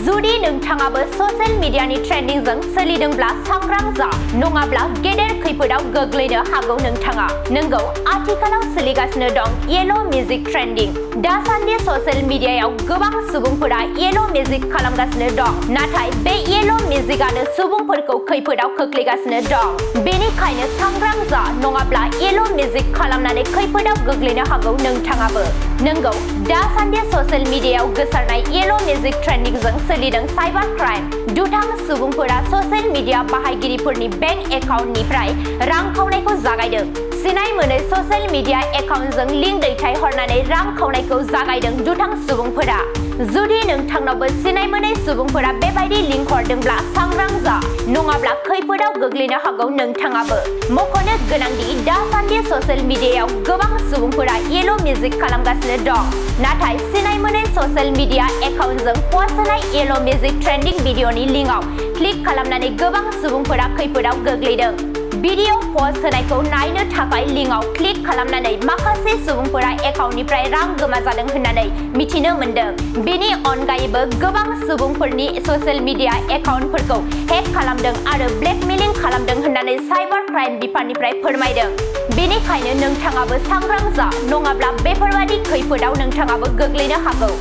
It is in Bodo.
जुदि नोंथाङाबो ससियेल मिडियानि ट्रेन्डिंजों सोलिदोंब्ला सांग्रां जा नङाब्ला गेदेर खैफोदाव गोग्लैनो हागौ नोंथाङा। नंगौ, आथिखालाव सोलिगासिनो दं येल' मिउजिक ट्रेन्डिं। दासान्दि ससियेल मिडियायाव गोबां सुबुंफोरा येल' मिउजिक खालामगासिनो दं। नाथाय बे येल' मिउजिकआनो सुबुंफोरखौ खैफोदाव खोख्लैगासिनो दं। बेनिखायनो सांग्रां जा नङाब्ला येल' मिउजिक खालामनानै खैफोदाव गोग्लैनो हागौ नोंथाङाबो। नंगौ, दासान्दि ससियेल मिडियायाव गोसारनाय येल' मिउजिक ट्रेन्डिंजों सोलिदों साइबार क्राइम। दुथां सुबुंफोरा ससियेल मिडिया बाहायगिरिफोरनि बेंक एकाउन्टनिफ्राय रां खावनायखौ जागायदों। सिनाय मोनै ससियेल मिडिया एकाउन्टजों लिंक दैथायहरनानै रां खावनायखौ जागायदों दुथां सुबुंफोरा। जुदि नोंथांनावबो सिनाय मोनै सुबुंफोरा बेबायदि लिंक हरदोंब्ला सांग्रां जा नङाब्ला खैफोदाव गोग्लैनो हागौ नोंथाङाबो। मख'नो गोनांदि दासान्दि ससियेल मिडियायाव गोबां सुबुंफोरा येल' मिउजिक खालामगासिनो दं। नाथाय सिनाय मोनै ससियेल मिडिया एकाउन्टजों पस्ट होनाय येल' मिउजिक ट्रेन्डिं भिडिअ'नि लिंकआव क्लिक खालामनानै गोबां सुबुंफोरा खैफोदाव गोग्लैदों। भिडिअ पस्ट होनायखौ नायनो थाखाय लिंकआव क्लिक खालामनानै माखासे सुबुंफोरा एकाउन्टनिफ्राय रां गोमाजादों होननानै मिथिनो मोन्दों। बेनि अनगायैबो गोबां सुबुंफोरनि ससियेल मिडिया एकाउन्टफोरखौ हेक खालामदों आरो ब्लेकमेलिं खालामदों होननानै साइबार क्राइम बिफाननिफ्राय फोरमायदों। बेनिखायनो नोंथाङाबो सांग्रां जा नङाब्ला बेफोरबादि खैफोदाव नोंथाङाबो गोग्लैनो हागौ।